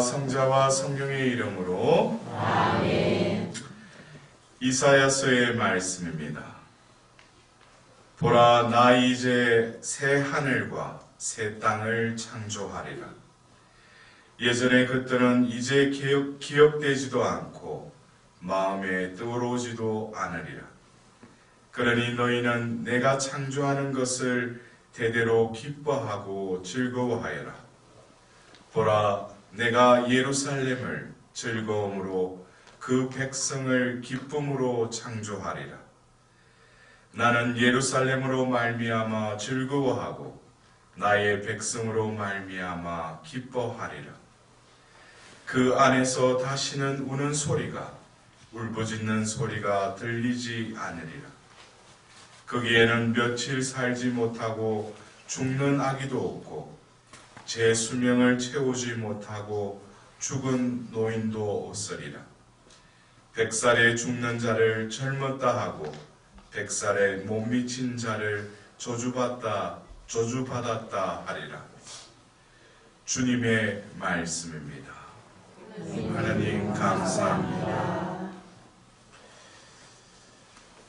성자와 성령의 이름으로 아멘. 이사야서의 말씀입니다. 보라, 나 이제 새 하늘과 새 땅을 창조하리라. 예전의 것들은 이제 기억되지도 않고 마음에 떠오르지도 않으리라. 그러니 너희는 내가 창조하는 것을 대대로 기뻐하고 즐거워하여라. 보라, 내가 예루살렘을 즐거움으로 그 백성을 기쁨으로 창조하리라. 나는 예루살렘으로 말미암아 즐거워하고 나의 백성으로 말미암아 기뻐하리라. 그 안에서 다시는 우는 소리가, 울부짖는 소리가 들리지 않으리라. 거기에는 며칠 살지 못하고 죽는 아기도 없고 제 수명을 채우지 못하고 죽은 노인도 없으리라. 100살에 죽는 자를 젊었다 하고 100살에 못 미친 자를 저주받았다 하리라. 주님의 말씀입니다. 하나님 감사합니다.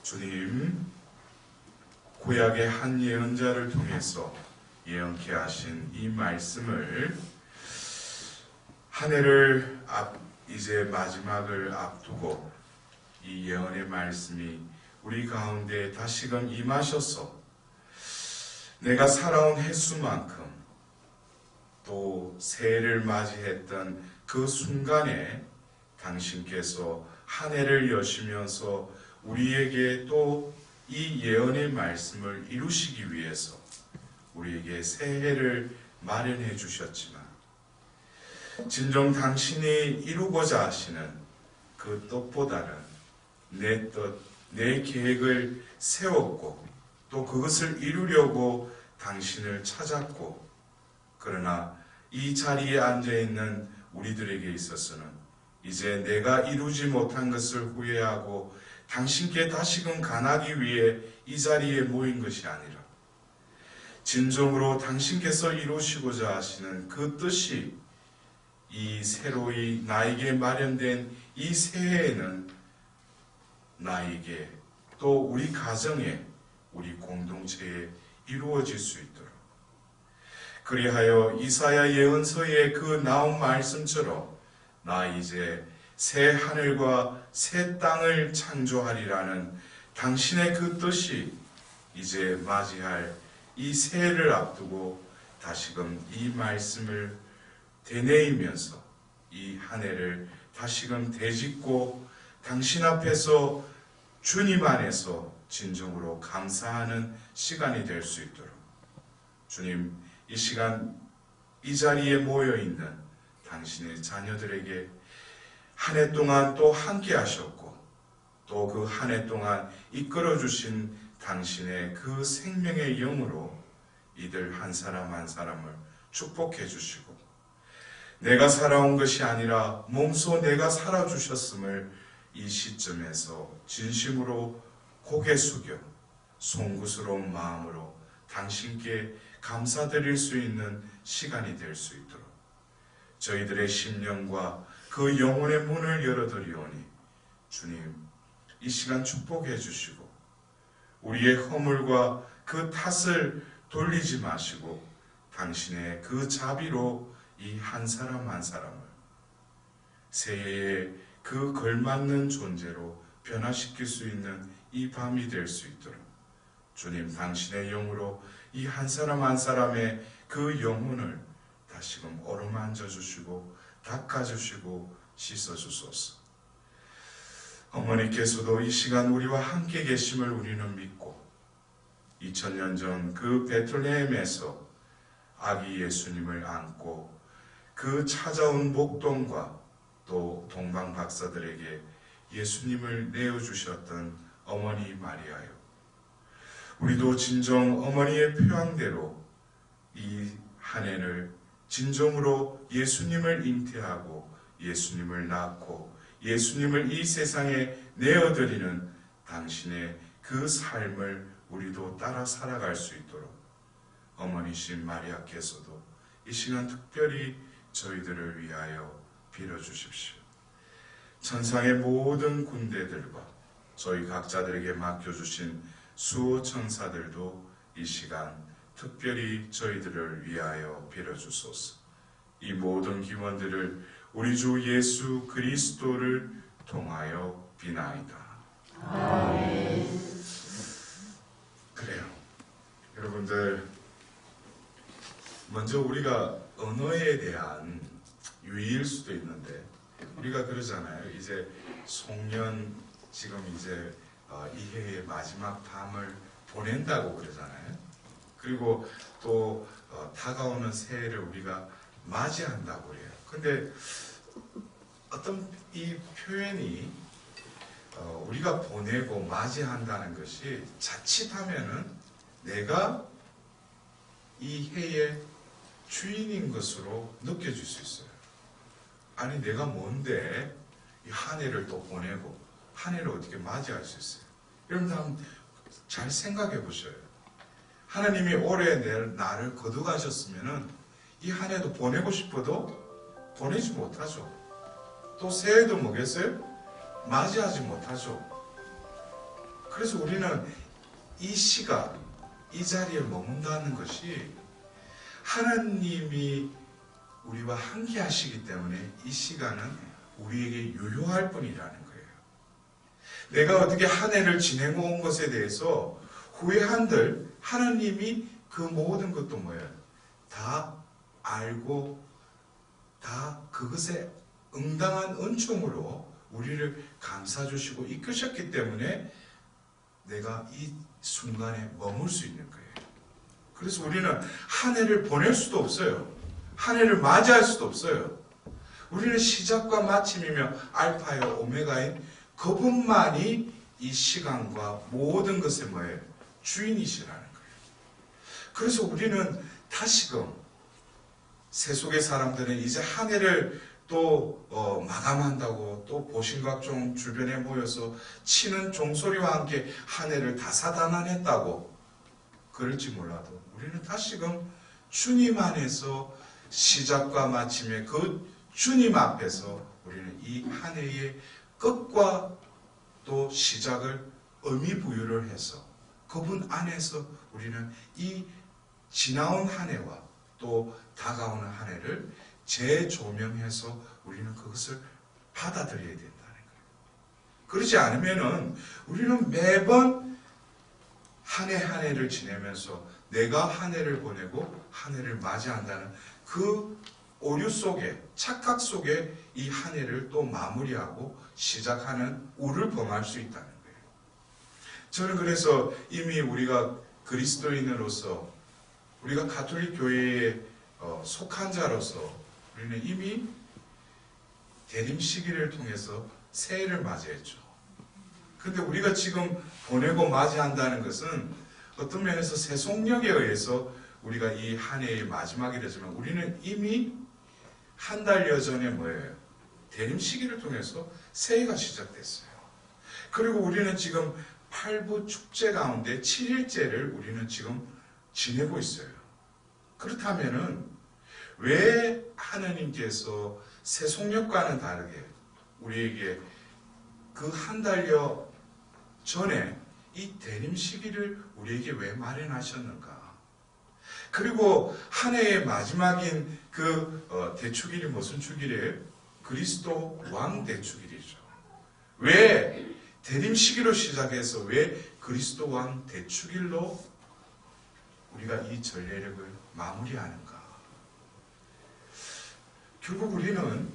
주님, 구약의 한 예언자를 통해서 예언케 하신 이 말씀을 한 해를 이제 마지막을 앞두고 이 예언의 말씀이 우리 가운데 다시금 임하셔서 내가 살아온 횟수만큼 또 새해를 맞이했던 그 순간에 당신께서 한 해를 여시면서 우리에게 또 이 예언의 말씀을 이루시기 위해서 우리에게 새해를 마련해 주셨지만 진정 당신이 이루고자 하시는 그 뜻보다는 내 뜻, 내 계획을 세웠고 또 그것을 이루려고 당신을 찾았고, 그러나 이 자리에 앉아있는 우리들에게 있어서는 이제 내가 이루지 못한 것을 후회하고 당신께 다시금 간하기 위해 이 자리에 모인 것이 아니라 진정으로 당신께서 이루시고자 하시는 그 뜻이 이 새로이 나에게 마련된 이 새해에는 나에게 또 우리 가정에 우리 공동체에 이루어질 수 있도록, 그리하여 이사야 예언서의 그 나온 말씀처럼 나 이제 새 하늘과 새 땅을 창조하리라는 당신의 그 뜻이 이제 맞이할 이 새해를 앞두고 다시금 이 말씀을 되뇌이면서 이 한 해를 다시금 되짚고 당신 앞에서 주님 안에서 진정으로 감사하는 시간이 될 수 있도록 주님, 이 시간 이 자리에 모여있는 당신의 자녀들에게 한 해 동안 또 함께 하셨고 또 그 한 해 동안 이끌어 주신 당신의 그 생명의 영으로 이들 한 사람 한 사람을 축복해 주시고, 내가 살아온 것이 아니라 몸소 내가 살아주셨음을 이 시점에서 진심으로 고개 숙여 송구스러운 마음으로 당신께 감사드릴 수 있는 시간이 될 수 있도록 저희들의 심령과 그 영혼의 문을 열어드리오니 주님, 이 시간 축복해 주시고 우리의 허물과 그 탓을 돌리지 마시고 당신의 그 자비로 이 한 사람 한 사람을 새해에 그 걸맞는 존재로 변화시킬 수 있는 이 밤이 될 수 있도록 주님, 당신의 영으로 이 한 사람 한 사람의 그 영혼을 다시금 어루만져 주시고 닦아주시고 씻어주소서. 어머니께서도 이 시간 우리와 함께 계심을 우리는 믿고 2000년 전 그 베틀레헴에서 아기 예수님을 안고 그 찾아온 목동과 또 동방 박사들에게 예수님을 내어주셨던 어머니 마리아요, 우리도 진정 어머니의 표양대로 이 한 해를 진정으로 예수님을 잉태하고 예수님을 낳고 예수님을 이 세상에 내어드리는 당신의 그 삶을 우리도 따라 살아갈 수 있도록 어머니신 마리아께서도 이 시간 특별히 저희들을 위하여 빌어주십시오. 천상의 모든 군대들과 저희 각자들에게 맡겨주신 수호 천사들도 이 시간 특별히 저희들을 위하여 빌어주소서. 이 모든 기원들을 우리 주 예수 그리스도를 통하여 비나이다. 아멘. 그래요. 여러분들, 먼저 우리가 언어에 대한 유의일 수도 있는데, 우리가 그러잖아요. 이제 송년 지금 이제 이 해의 마지막 밤을 보낸다고 그러잖아요. 그리고 또 다가오는 새해를 우리가 맞이한다고 그래요. 근데 어떤 이 표현이 우리가 보내고 맞이한다는 것이 자칫하면은 내가 이 해의 주인인 것으로 느껴질 수 있어요. 아니, 내가 뭔데 이 한 해를 또 보내고 한 해를 어떻게 맞이할 수 있어요? 여러분들 한번 잘 생각해 보셔요. 하나님이 올해 나를 거두가셨으면은 이 한 해도 보내고 싶어도 보내지 못하죠. 또 새해도 뭐겠어요? 맞이하지 못하죠. 그래서 우리는 이 시간, 이 자리에 머문다는 것이 하나님이 우리와 함께 하시기 때문에 이 시간은 우리에게 유효할 뿐이라는 거예요. 내가 어떻게 한 해를 지내온 것에 대해서 후회한들 하나님이 그 모든 것도 뭐예요? 다 알고 다 그것에 응당한 은총으로 우리를 감싸주시고 이끄셨기 때문에 내가 이 순간에 머물 수 있는 거예요. 그래서 우리는 한 해를 보낼 수도 없어요. 한 해를 맞이할 수도 없어요. 우리는 시작과 마침이며 알파요 오메가인 그분만이 이 시간과 모든 것의 뭐예요? 주인이시라는 거예요. 그래서 우리는 다시금 세속의 사람들은 이제 한 해를 또 마감한다고 또 보신각종 주변에 모여서 치는 종소리와 함께 한 해를 다사다난했다고 그럴지 몰라도 우리는 다시금 주님 안에서 시작과 마침의 그 주님 앞에서 우리는 이 한 해의 끝과 또 시작을 의미 부여를 해서 그분 안에서 우리는 이 지나온 한 해와 또 다가오는 한 해를 재조명해서 우리는 그것을 받아들여야 된다는 거예요. 그렇지 않으면은 우리는 매번 한 해 한 해를 지내면서 내가 한 해를 보내고 한 해를 맞이한다는 그 오류 속에, 착각 속에 이 한 해를 또 마무리하고 시작하는 우를 범할 수 있다는 거예요. 저는 그래서 이미 우리가 그리스도인으로서 우리가 가톨릭 교회에 속한 자로서 우리는 이미 대림 시기를 통해서 새해를 맞이했죠. 근데 우리가 지금 보내고 맞이한다는 것은 어떤 면에서 세속력에 의해서 우리가 이 한 해의 마지막이 되지만 우리는 이미 한 달여 전에 뭐예요? 대림 시기를 통해서 새해가 시작됐어요. 그리고 우리는 지금 8부 축제 가운데 7일째를 우리는 지금 지내고 있어요. 그렇다면은 왜 하나님께서 세속력과는 다르게 우리에게 그 한 달여 전에 이 대림 시기를 우리에게 왜 마련하셨는가? 그리고 한 해의 마지막인 그 대축일이 무슨 축일이에요? 그리스도 왕 대축일이죠. 왜 대림 시기로 시작해서 왜 그리스도 왕 대축일로 우리가 이 전례력을 마무리하는가? 결국 우리는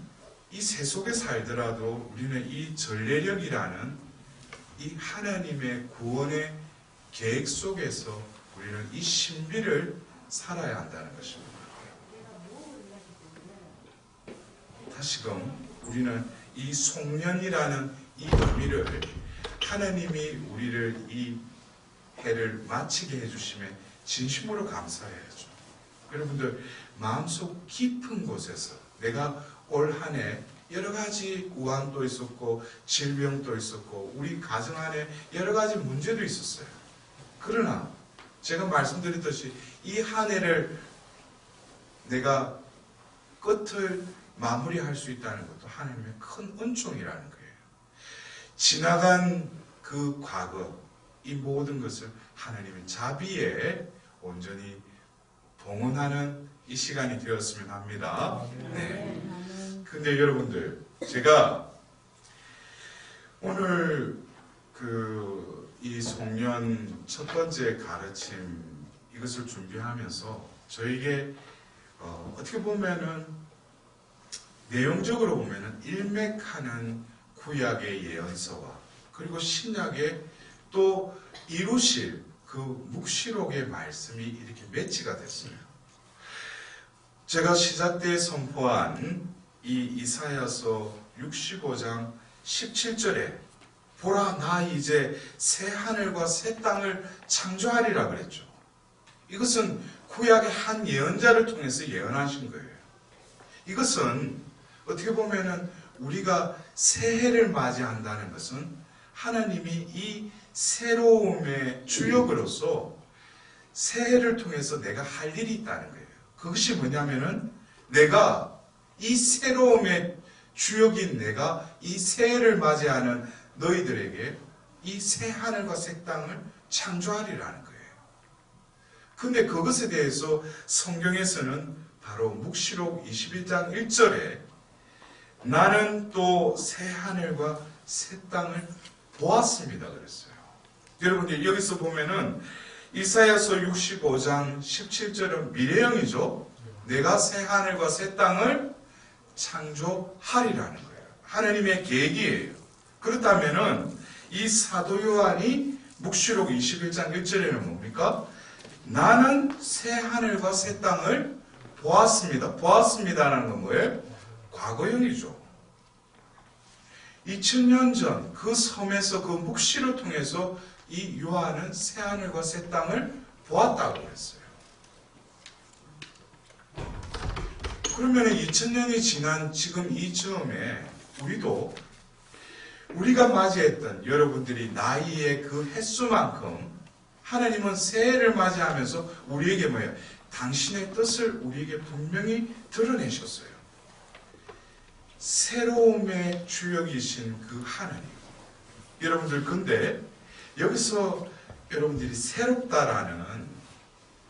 이 세속에 살더라도 우리는 이 전례력이라는 이 하나님의 구원의 계획 속에서 우리는 이 신비를 살아야 한다는 것입니다. 다시금 우리는 이 송년이라는 이 의미를 하나님이 우리를 이 해를 마치게 해주심에 진심으로 감사해야죠. 여러분들 마음속 깊은 곳에서 내가 올 한 해 여러 가지 우환도 있었고 질병도 있었고 우리 가정 안에 여러 가지 문제도 있었어요. 그러나 제가 말씀드렸듯이 이 한 해를 내가 끝을 마무리할 수 있다는 것도 하나님의 큰 은총이라는 거예요. 지나간 그 과거, 이 모든 것을 하나님의 자비에 온전히 봉헌하는 이 시간이 되었으면 합니다. 네. 근데 여러분들, 제가 오늘 이 송년 첫 번째 가르침 이것을 준비하면서 저에게 어떻게 보면은 내용적으로 보면은 일맥하는 구약의 예언서와 그리고 신약의 또 이루실 그 묵시록의 말씀이 이렇게 매치가 됐어요. 제가 시작 때 선포한 이 이사야서 65장 17절에 보라 나 이제 새 하늘과 새 땅을 창조하리라 그랬죠. 이것은 구약의 한 예언자를 통해서 예언하신 거예요. 이것은 어떻게 보면은 우리가 새해를 맞이한다는 것은 하나님이 이 새로움의 주역으로서 새해를 통해서 내가 할 일이 있다는 거예요. 그것이 뭐냐면은 내가 이 새로움의 주역인 내가 이 새해를 맞이하는 너희들에게 이 새 하늘과 새 땅을 창조하리라는 거예요. 근데 그것에 대해서 성경에서는 바로 묵시록 21장 1절에 나는 또 새 하늘과 새 땅을 보았습니다 그랬어요. 여러분들 여기서 보면은 이사야서 65장 17절은 미래형이죠. 내가 새 하늘과 새 땅을 창조하리라는 거예요. 하나님의 계획이에요. 그렇다면은 이 사도 요한이 묵시록 21장 1절에는 뭡니까? 나는 새 하늘과 새 땅을 보았습니다. 보았습니다라는 건 뭐예요? 과거형이죠. 2000년 전 그 섬에서 그 묵시를 통해서 이 요한은 새 하늘과 새 땅을 보았다고 했어요. 그러면 2000년이 지난 지금 이 즈음에 우리가 맞이했던 여러분들이 나이의 그 횟수만큼 하나님은 새해를 맞이하면서 우리에게 뭐예요? 당신의 뜻을 우리에게 분명히 드러내셨어요. 새로움의 주역이신 그 하나님. 여러분들 근데 여기서 여러분들이 새롭다라는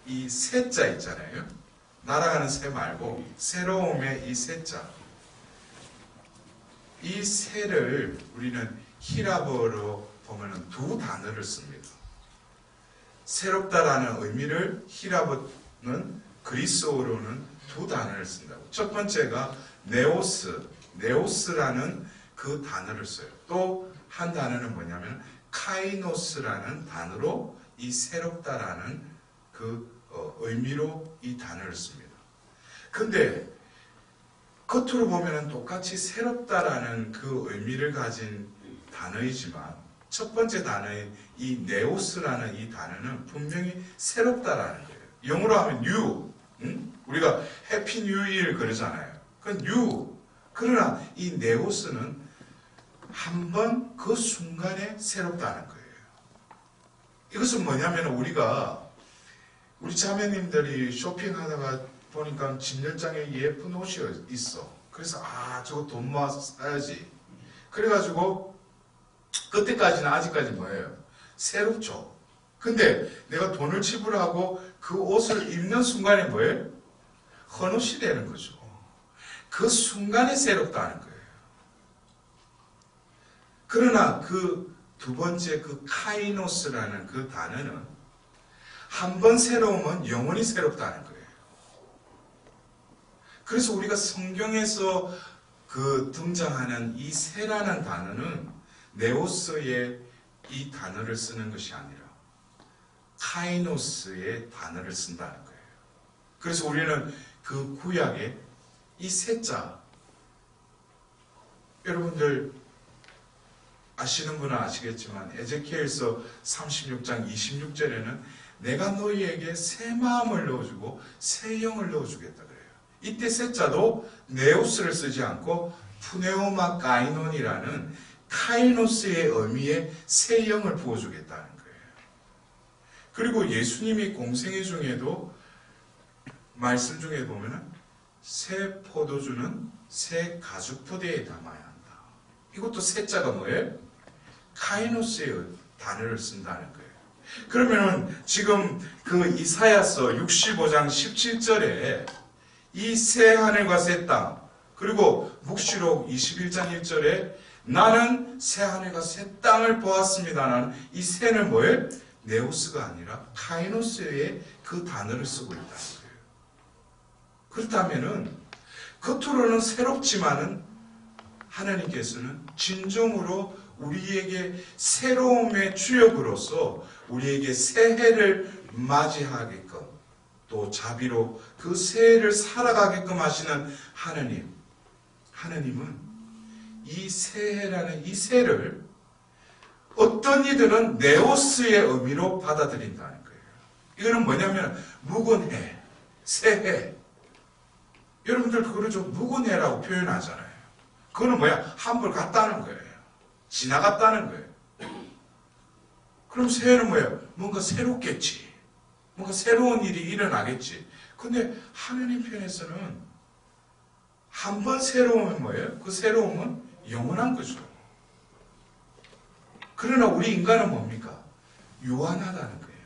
이 새자 있잖아요. 날아가는 새 말고 새로움의 이 새자. 이 새를 우리는 히라보로 보면 두 단어를 씁니다. 새롭다라는 의미를 히라보는 그리스어로는 두 단어를 쓴다고. 첫 번째가 네오스라는 그 단어를 써요. 또 한 단어는 뭐냐면 카이노스라는 단어로 이 새롭다라는 그 의미로 이 단어를 씁니다. 근데 겉으로 보면 똑같이 새롭다라는 그 의미를 가진 단어이지만 첫 번째 단어인 이 네오스라는 이 단어는 분명히 새롭다라는 거예요. 영어로 하면 new. 우리가 해피 뉴 이어 그러잖아요. 그건 new. 그러나 이 네오스는 한번 그 순간에 새롭다는 거예요. 이것은 뭐냐면 우리 자매님들이 쇼핑하다가 보니까 진열장에 예쁜 옷이 있어. 그래서 저거 돈 모아서 사야지. 그래가지고 그때까지는 아직까지 뭐예요? 새롭죠. 근데 내가 돈을 지불하고 그 옷을 입는 순간에 뭐예요? 헌옷이 되는 거죠. 그 순간에 새롭다는 거예요. 그러나 그 두 번째 그 카이노스라는 그 단어는 한 번 새로우면 영원히 새롭다는 거예요. 그래서 우리가 성경에서 그 등장하는 이 새라는 단어는 네오스의 이 단어를 쓰는 것이 아니라 카이노스의 단어를 쓴다는 거예요. 그래서 우리는 그 구약의 이 새자, 여러분들 아시는 분은 아시겠지만 에제키엘서 36장 26절에는 내가 너희에게 새 마음을 넣어주고 새 영을 넣어주겠다 그래요. 이때 새자도 네오스를 쓰지 않고 푸네오마 가이논이라는 카이노스의 의미의 새 영을 부어주겠다는 거예요. 그리고 예수님이 공생애 중에도 말씀 중에 보면은 새 포도주는 새 가죽 부대에 담아야 한다. 이것도 새자가 뭐예요? 카이노스의 단어를 쓴다는 거예요. 그러면은 지금 그 이사야서 65장 17절에 이 새 하늘과 새 땅, 그리고 묵시록 21장 1절에 나는 새 하늘과 새 땅을 보았습니다라는 이 새는 뭐예요? 네오스가 아니라 카이노스의 그 단어를 쓰고 있다는 거예요. 그렇다면은 겉으로는 새롭지만은 하나님께서는 진정으로 우리에게 새로움의 주역으로서 우리에게 새해를 맞이하게끔 또 자비로 그 새해를 살아가게끔 하시는 하나님은 이 새해라는 이 새를 어떤 이들은 네오스의 의미로 받아들인다는 거예요. 이거는 뭐냐면 묵은 해, 새해. 여러분들 그러죠. 묵은 해라고 표현하잖아요. 그거는 뭐야? 한벌 갔다는 거예요. 지나갔다는 거예요. 그럼 새해는 뭐예요? 뭔가 새롭겠지. 뭔가 새로운 일이 일어나겠지. 근데 하느님 편에서는 한 번 새로우면 뭐예요? 그 새로움은 영원한 거죠. 그러나 우리 인간은 뭡니까? 유한하다는 거예요.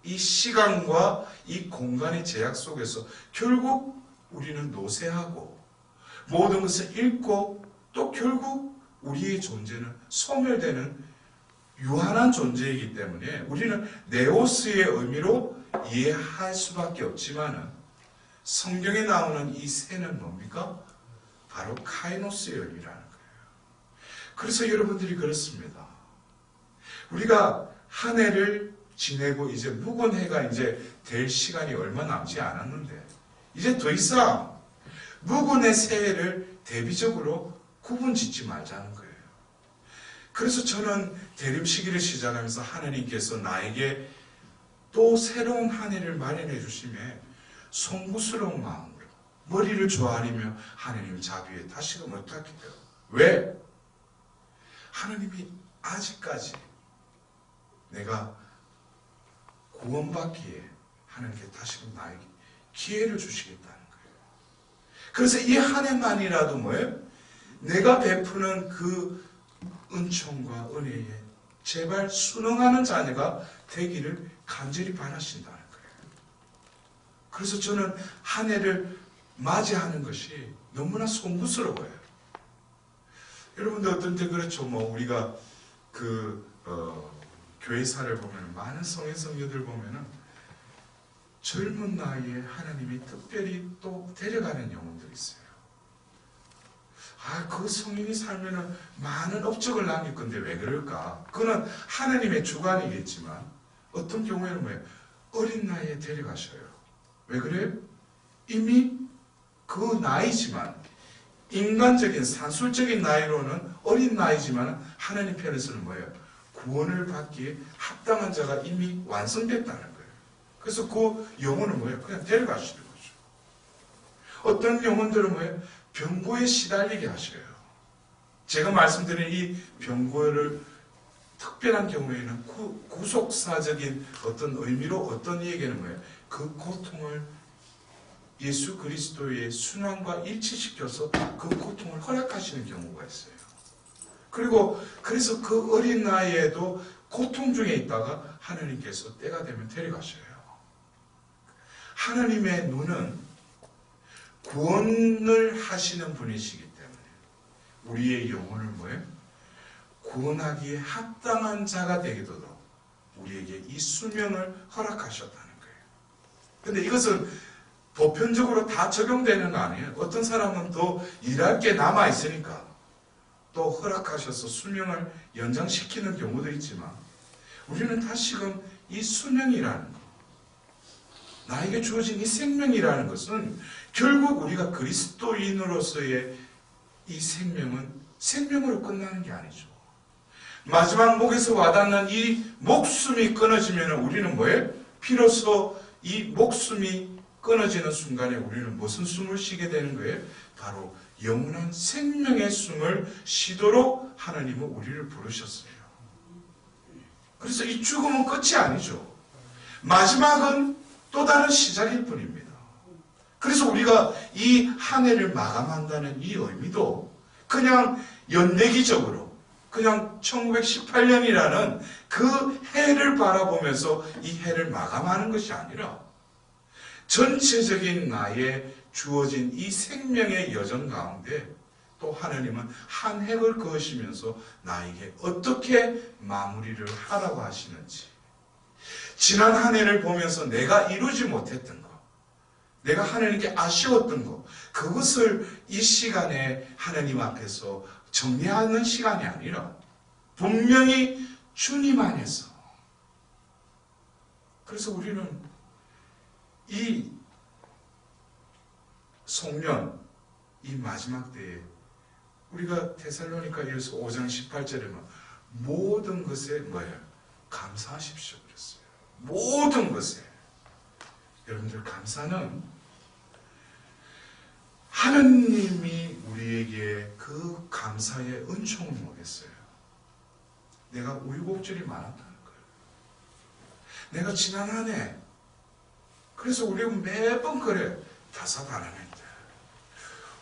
이 시간과 이 공간의 제약 속에서 결국 우리는 노쇠하고 모든 것을 잃고 또 결국 우리의 존재는 소멸되는 유한한 존재이기 때문에 우리는 네오스의 의미로 이해할 수밖에 없지만은 성경에 나오는 이 새는 뭡니까? 바로 카이노스의 의미라는 거예요. 그래서 여러분들이 그렇습니다. 우리가 한 해를 지내고 이제 묵은 해가 이제 될 시간이 얼마 남지 않았는데 이제 더 이상 묵은 해 새해를 대비적으로 구분 짓지 말자는 거예요. 그래서 저는 대림 시기를 시작하면서 하나님께서 나에게 또 새로운 한 해를 마련해 주심에 송구스러운 마음으로 머리를 조아리며 하나님 자비에 다시금 부탁해요. 왜? 하나님이 아직까지 내가 구원받기에 하나님께 다시금 나에게 기회를 주시겠다는 거예요. 그래서 이 한 해만이라도 뭐예요? 내가 베푸는 그 은총과 은혜에 제발 순응하는 자녀가 되기를 간절히 바라신다는 거예요. 그래서 저는 한 해를 맞이하는 것이 너무나 송구스러워요. 여러분들 어떤 때 그렇죠. 우리가 교회사를 보면 많은 성인 성녀들 보면은 젊은 나이에 하나님이 특별히 또 데려가는 영혼들이 있어요. 그 성인이 살면은 많은 업적을 남길 건데 왜 그럴까? 그거는 하나님의 주관이겠지만 어떤 경우에는 뭐예요? 어린 나이에 데려가셔요. 왜 그래요? 이미 그 나이지만 인간적인 산술적인 나이로는 어린 나이지만 하나님 편에서는 뭐예요? 구원을 받기에 합당한 자가 이미 완성됐다는 거예요. 그래서 그 영혼은 뭐예요? 그냥 데려가시는 거죠. 어떤 영혼들은 뭐예요? 병고에 시달리게 하셔요. 제가 말씀드린 이 병고를 특별한 경우에는 구속사적인 어떤 의미로 어떤 이에게는 뭐예요? 그 고통을 예수 그리스도의 순환과 일치시켜서 그 고통을 허락하시는 경우가 있어요. 그리고 그래서 그 어린 나이에도 고통 중에 있다가 하나님께서 때가 되면 데려가셔요. 하나님의 눈은 구원을 하시는 분이시기 때문에 우리의 영혼을 뭐예요? 구원하기에 합당한 자가 되게 도록 우리에게 이 수명을 허락하셨다는 거예요. 근데 이것은 보편적으로 다 적용되는 거 아니에요. 어떤 사람은 또 일할 게 남아있으니까 또 허락하셔서 수명을 연장시키는 경우도 있지만 우리는 다시금 이 수명이라는 것, 나에게 주어진 이 생명이라는 것은 결국 우리가 그리스도인으로서의 이 생명은 생명으로 끝나는 게 아니죠. 마지막 목에서 와닿는 이 목숨이 끊어지면 우리는 뭐예요? 비로소 이 목숨이 끊어지는 순간에 우리는 무슨 숨을 쉬게 되는 거예요? 바로 영원한 생명의 숨을 쉬도록 하나님은 우리를 부르셨어요. 그래서 이 죽음은 끝이 아니죠. 마지막은 또 다른 시작일 뿐입니다. 그래서 우리가 이 한 해를 마감한다는 이 의미도 그냥 연대기적으로 그냥 1918년이라는 그 해를 바라보면서 이 해를 마감하는 것이 아니라 전체적인 나의 주어진 이 생명의 여정 가운데 또 하나님은 한 획을 그으시면서 나에게 어떻게 마무리를 하라고 하시는지, 지난 한 해를 보면서 내가 이루지 못했던 것, 내가 하나님께 아쉬웠던 것, 그것을 이 시간에 하나님 앞에서 정리하는 시간이 아니라 분명히 주님 안에서. 그래서 우리는 이 송년, 이 마지막 때에 우리가 데살로니가일서 5장 18절에 모든 것에 뭐예요? 감사하십시오 그랬어요. 모든 것에. 여러분들, 감사는 하느님이 우리에게 그 감사의 은총을 뭐겠어요? 내가 우유곡절이 많았다는 거예요. 내가 지난 한 해, 그래서 우리가 매번 그래, 다사다난했대.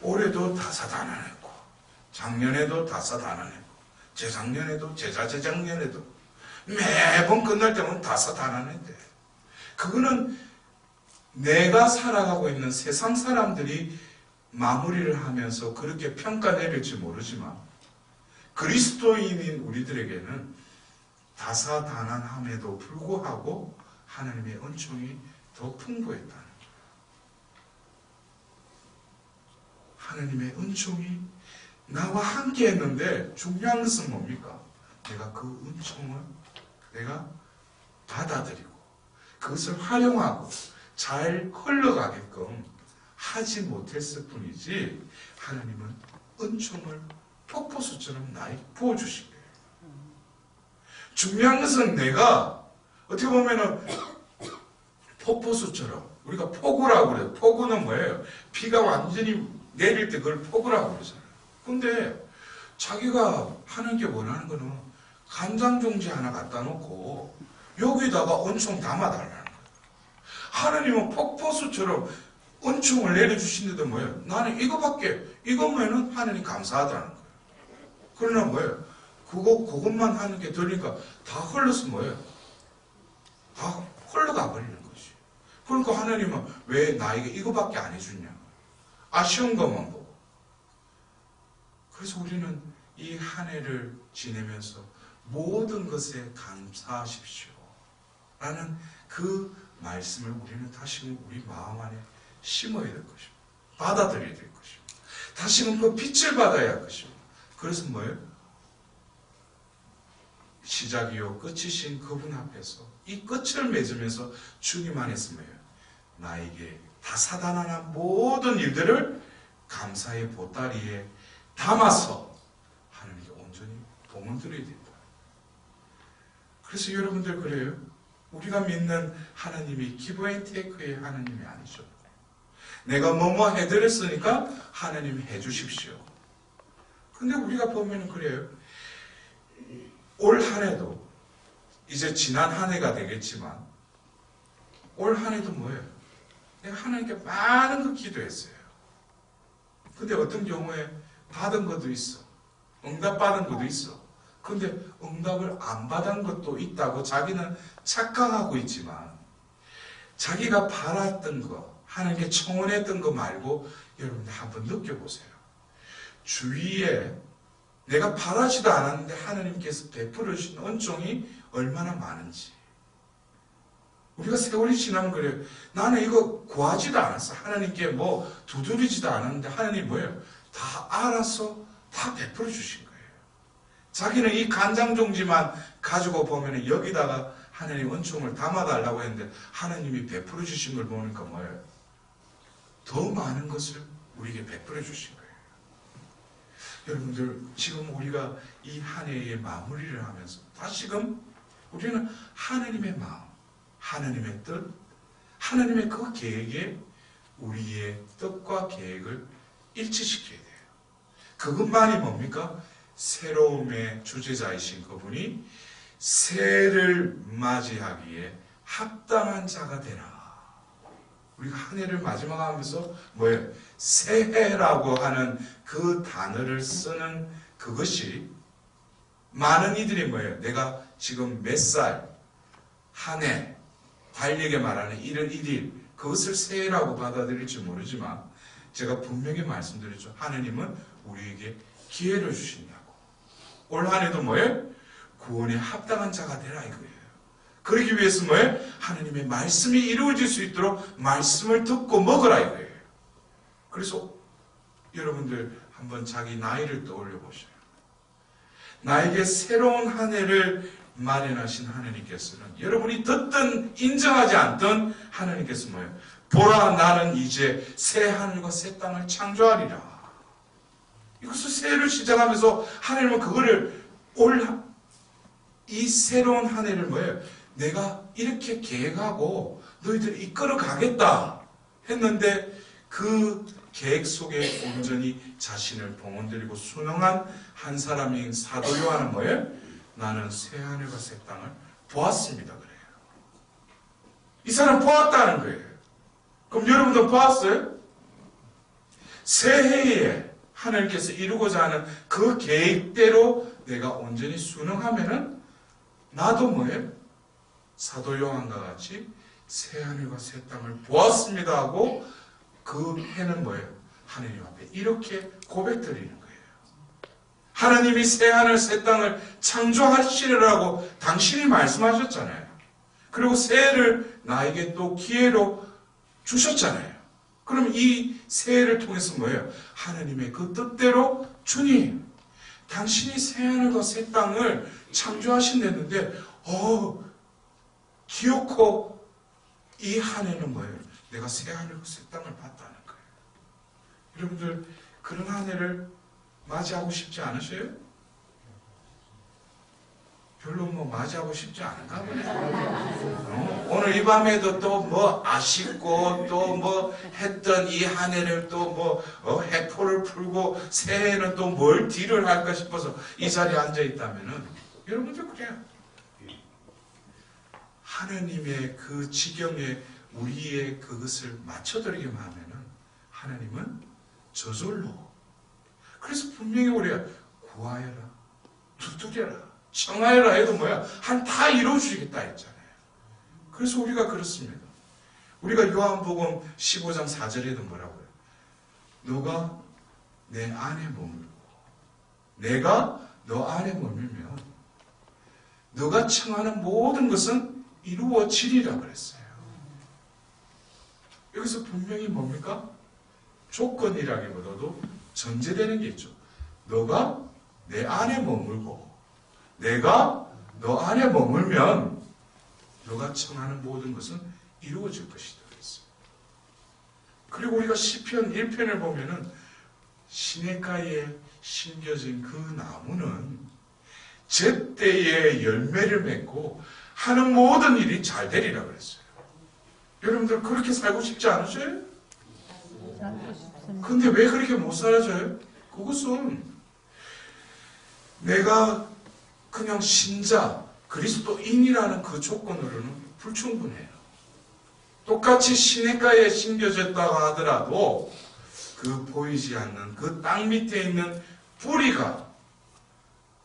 올해도 다사다난했고, 작년에도 다사다난했고, 재작년에도, 재작년에도 매번 끝날 때면 다사다난했대. 그거는 내가 살아가고 있는 세상 사람들이 마무리를 하면서 그렇게 평가 내릴지 모르지만 그리스도인인 우리들에게는 다사다난함에도 불구하고 하나님의 은총이 더 풍부했다는 거예요. 하나님의 은총이 나와 함께 했는데 중요한 것은 뭡니까? 내가 그 은총을 내가 받아들이고 그것을 활용하고 잘 흘러가게끔 하지 못했을 뿐이지, 하나님은 은총을 폭포수처럼 나에게 부어주신 거예요. 중요한 것은 내가 어떻게 보면은 폭포수처럼, 우리가 폭우라고 그래요. 폭우는 뭐예요? 비가 완전히 내릴 때 그걸 폭우라고 그러잖아요. 근데 자기가 하나님께 원하는 거는 간장종지 하나 갖다 놓고 여기다가 은총 담아달라는 거예요. 하나님은 폭포수처럼 은총을 내려주시는데 뭐예요? 나는 이것만은 하나님 감사하다는 거예요. 그러나 뭐예요? 그것만 하는 게 들리니까 다 흘러서 뭐예요? 다 흘러가 버리는 거지. 그러니까 하나님은 왜 나에게 이거밖에 안 해주냐? 아쉬운 것만 보고. 그래서 우리는 이 한 해를 지내면서 모든 것에 감사하십시오 라는 그 말씀을 우리는 다시금 우리 마음 안에 심어야 될 것입니다. 받아들여야 될 것입니다. 다시금 그 빛을 받아야 할 것입니다. 그래서 뭐예요? 시작이요 끝이신 그분 앞에서 이 끝을 맺으면서 주님 안에서 뭐예요? 나에게 다사다난한 모든 일들을 감사의 보따리에 담아서 하나님께 온전히 봉헌 드려야 된다. 그래서 여러분들 그래요? 우리가 믿는 하나님이 기브앤테이크의 하나님이 아니죠. 내가 뭐뭐 해드렸으니까 하나님 해주십시오. 근데 우리가 보면 그래요. 올 한 해도 이제 지난 한 해가 되겠지만 올 한 해도 뭐예요? 내가 하나님께 많은 거 기도했어요. 근데 어떤 경우에 받은 것도 있어. 응답받은 것도 있어. 근데 응답을 안 받은 것도 있다고 자기는 착각하고 있지만 자기가 바랐던 거, 하나님께 청원했던 거 말고 여러분들 한번 느껴보세요. 주위에 내가 바라지도 않았는데 하나님께서 베풀어 주신 은총이 얼마나 많은지. 우리가 세월이 지나면 그래요. 나는 이거 구하지도 않았어. 하나님께 뭐 두드리지도 않았는데 하나님 뭐예요? 다 알아서 다 베풀어 주신 거예요. 자기는 이 간장종지만 가지고 보면 여기다가 하나님 은총을 담아달라고 했는데 하나님이 베풀어 주신 걸 보니까 뭐예요? 더 많은 것을 우리에게 베풀어 주신 거예요. 여러분들, 지금 우리가 이 한 해의 마무리를 하면서 다시금 우리는 하나님의 마음, 하나님의 뜻, 하나님의 그 계획에 우리의 뜻과 계획을 일치시켜야 돼요. 그것만이 뭡니까? 새로움의 주제자이신 그분이 새해를 맞이하기에 합당한 자가 되라. 우리가 한 해를 마지막하면서 뭐예요? 새해라고 하는 그 단어를 쓰는 그것이 많은 이들이 뭐예요? 내가 지금 몇 살, 한 해, 달력에 말하는 이런 일일, 그것을 새해라고 받아들일지 모르지만 제가 분명히 말씀드렸죠. 하느님은 우리에게 기회를 주신다고. 올 한 해도 뭐예요? 구원에 합당한 자가 되라 이거예요. 그러기 위해서 뭐예요? 하느님의 말씀이 이루어질 수 있도록 말씀을 듣고 먹으라 이거예요. 그래서 여러분들 한번 자기 나이를 떠올려 보셔요. 나에게 새로운 한 해를 마련하신 하나님께서는 여러분이 듣든 인정하지 않든 하나님께서 뭐예요? 보라 나는 이제 새 하늘과 새 땅을 창조하리라. 이것을 새해를 시작하면서 하나님은 그거를 이 새로운 한 해를 뭐예요? 내가 이렇게 계획하고 너희들을 이끌어 가겠다 했는데 그 계획 속에 온전히 자신을 봉헌드리고 순응한 한 사람인 사도 요한은 뭐예요? 나는 새 하늘과 새 땅을 보았습니다 그래요. 이 사람 보았다는 거예요. 그럼 여러분도 보았어요? 새해에 하나님께서 이루고자 하는 그 계획대로 내가 온전히 순응하면은 나도 뭐예요? 사도 요한과 같이 새 하늘과 새 땅을 보았습니다 하고 그 해는 뭐예요? 하나님 앞에 이렇게 고백드리는 거예요. 하나님이 새 하늘 새 땅을 창조하시리라고 당신이 말씀하셨잖아요. 그리고 새해를 나에게 또 기회로 주셨잖아요. 그럼 이 새해를 통해서 뭐예요? 하나님의 그 뜻대로 주님, 당신이 새 하늘과 새 땅을 창조하신다는데 기어코 이 한 해는 뭐예요? 내가 새 하늘과 새 땅을 봤다는 거예요. 여러분들 그런 한 해를 맞이하고 싶지 않으세요? 별로 맞이하고 싶지 않은가 보네요. 오늘 이 밤에도 또 아쉽고 또 했던 이 한 해를 또 해포를 풀고 새해에는 또 뭘 딜을 할까 싶어서 이 자리에 앉아 있다면은 여러분들 그래요. 하나님의 그 지경에 우리의 그것을 맞춰드리기만 하면은 하나님은 저절로. 그래서 분명히 우리가 구하여라, 두드려라, 청하여라 해도 다 이루어주시겠다 했잖아요. 그래서 우리가 그렇습니다. 우리가 요한복음 15장 4절에도 뭐라고요? 너가 내 안에 머물고 내가 너 안에 머물면 너가 청하는 모든 것은 이루어지리라 그랬어요. 여기서 분명히 뭡니까? 조건이라기보다도 전제되는 게 있죠. 너가 내 안에 머물고 내가 너 안에 머물면 너가 청하는 모든 것은 이루어질 것이다 그랬어요. 그리고 우리가 시편 1편을 보면은 시냇가에 심겨진 그 나무는 제때에 열매를 맺고 하는 모든 일이 잘 되리라 그랬어요. 여러분들 그렇게 살고 싶지 않으세요? 근데 왜 그렇게 못 살아져요? 그것은 내가 그냥 신자, 그리스도인이라는 그 조건으로는 불충분해요. 똑같이 시냇가에 심겨졌다고 하더라도 그 보이지 않는 그 땅 밑에 있는 뿌리가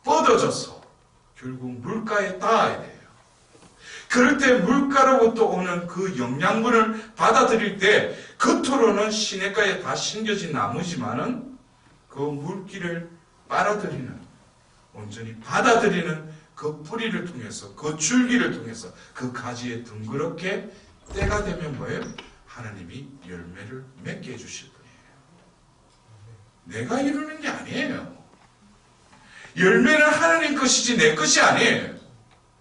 뻗어져서 결국 물가에 닿아야 돼요. 그럴 때 물가로부터 오는 그 영양분을 받아들일 때 겉으로는 시냇가에 다 심겨진 나무지만은 그 물기를 빨아들이는, 온전히 받아들이는 그 뿌리를 통해서, 그 줄기를 통해서 그 가지에 둥그렇게 때가 되면 뭐예요? 하나님이 열매를 맺게 해주실 분이에요. 내가 이루는 게 아니에요. 열매는 하나님 것이지 내 것이 아니에요.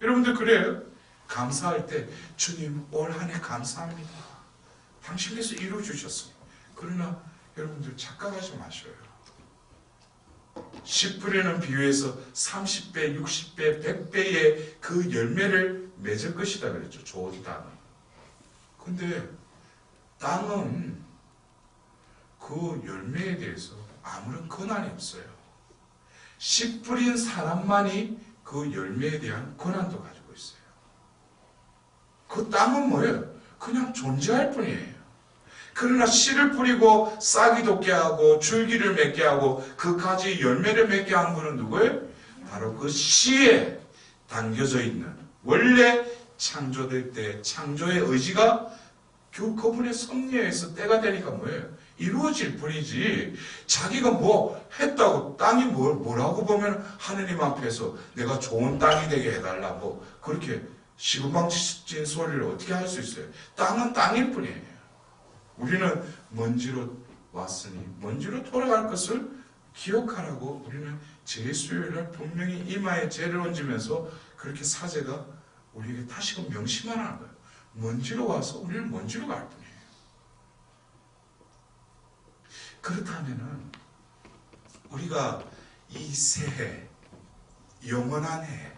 여러분들 그래요? 감사할 때 주님 올 한 해 감사합니다. 당신께서 이루어주셨어요. 그러나 여러분들 착각하지 마셔요. 10불에는 비유해서 30배, 60배, 100배의 그 열매를 맺을 것이다 그랬죠. 좋은 땅은. 근데 땅은 그 열매에 대해서 아무런 권한이 없어요. 10불인 사람만이 그 열매에 대한 권한도 가지고 있어요. 그 땅은 뭐예요? 그냥 존재할 뿐이에요. 그러나 씨를 뿌리고 싹이 돋게 하고 줄기를 맺게 하고 그 가지 열매를 맺게 하는 분은 누구예요? 바로 그 씨에 담겨져 있는 원래 창조될 때 창조의 의지가 그분의 섭리에서 때가 되니까 뭐예요? 이루어질 뿐이지 자기가 뭐 했다고 땅이 뭐라고 보면 하느님 앞에서 내가 좋은 땅이 되게 해달라고 그렇게 시금방진 소리를 어떻게 할 수 있어요? 땅은 땅일 뿐이에요. 우리는 먼지로 왔으니 먼지로 돌아갈 것을 기억하라고 우리는 제수요일날 분명히 이마에 죄를 얹으면서 그렇게 사제가 우리에게 다시금 명심하라는 거예요. 먼지로 와서 우리는 먼지로 갈 뿐이에요. 그렇다면은 우리가 이 새해 영원한 해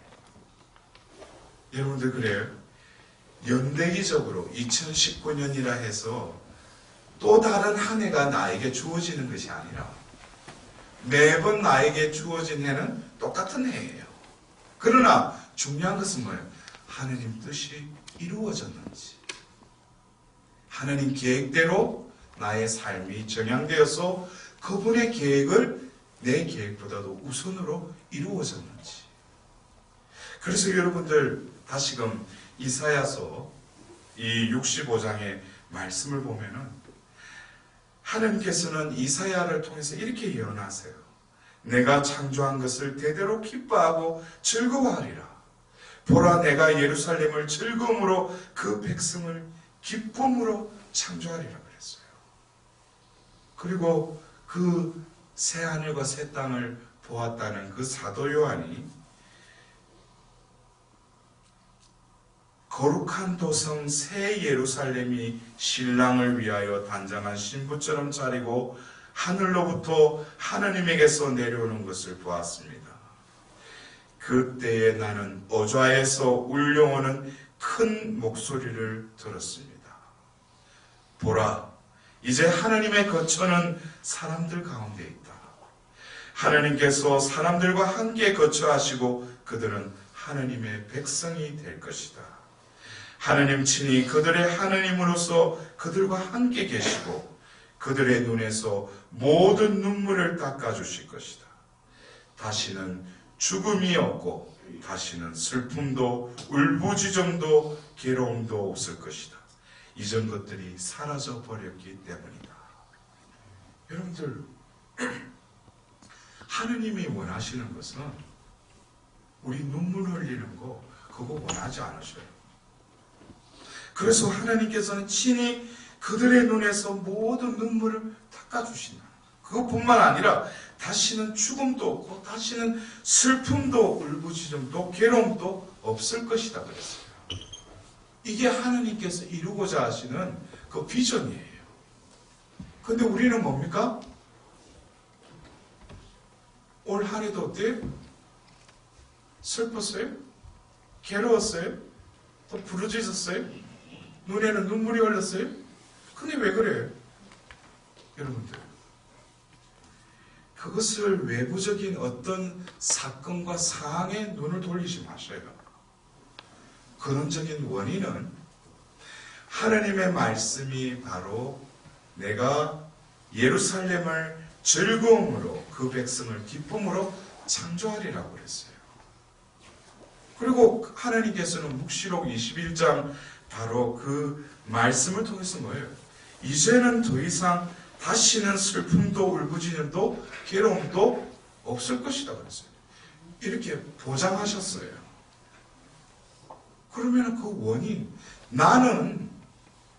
여러분들 그래요? 연대기적으로 2019년이라 해서 또 다른 한 해가 나에게 주어지는 것이 아니라 매번 나에게 주어진 해는 똑같은 해예요. 그러나 중요한 것은 뭐예요? 하느님 뜻이 이루어졌는지 하느님 계획대로 나의 삶이 정향되어서 그분의 계획을 내 계획보다도 우선으로 이루어졌는지. 그래서 여러분들 다시금 이사야서 이 65장의 말씀을 보면은 하나님께서는 이사야를 통해서 이렇게 예언하세요. 내가 창조한 것을 대대로 기뻐하고 즐거워하리라. 보라 내가 예루살렘을 즐거움으로 그 백성을 기쁨으로 창조하리라 그랬어요. 그리고 그 새 하늘과 새 땅을 보았다는 그 사도 요한이 거룩한 도성 새 예루살렘이 신랑을 위하여 단장한 신부처럼 차리고 하늘로부터 하느님에게서 내려오는 것을 보았습니다. 그때에 나는 어좌에서 울려오는 큰 목소리를 들었습니다. 보라, 이제 하느님의 거처는 사람들 가운데 있다. 하느님께서 사람들과 함께 거처하시고 그들은 하느님의 백성이 될 것이다. 하느님 친히 그들의 하느님으로서 그들과 함께 계시고 그들의 눈에서 모든 눈물을 닦아주실 것이다. 다시는 죽음이 없고 다시는 슬픔도 울부짖음도 괴로움도 없을 것이다. 이전 것들이 사라져 버렸기 때문이다. 여러분들 하느님이 원하시는 것은 우리 눈물 흘리는 거 그거 원하지 않으셔요. 그래서 하나님께서는 친히 그들의 눈에서 모든 눈물을 닦아주신다. 그것뿐만 아니라 다시는 죽음도 없고 다시는 슬픔도 울부짖음도 괴로움도 없을 것이다 그랬어요. 이게 하나님께서 이루고자 하시는 그 비전이에요. 근데 우리는 뭡니까? 올 한 해도 어때요? 슬펐어요? 괴로웠어요? 또 부르짖었어요? 눈에는 눈물이 흘렀어요? 근데 왜 그래요? 여러분들 그것을 외부적인 어떤 사건과 상황에 눈을 돌리지 마셔요. 근원적인 원인은 하나님의 말씀이 바로 내가 예루살렘을 즐거움으로 그 백성을 기쁨으로 창조하리라고 그랬어요. 그리고 하나님께서는 묵시록 21장 바로 그 말씀을 통해서 뭐예요? 이제는 더 이상 다시는 슬픔도 울부짖음도 괴로움도 없을 것이다 그랬어요. 이렇게 보장하셨어요. 그러면 그 원인, 나는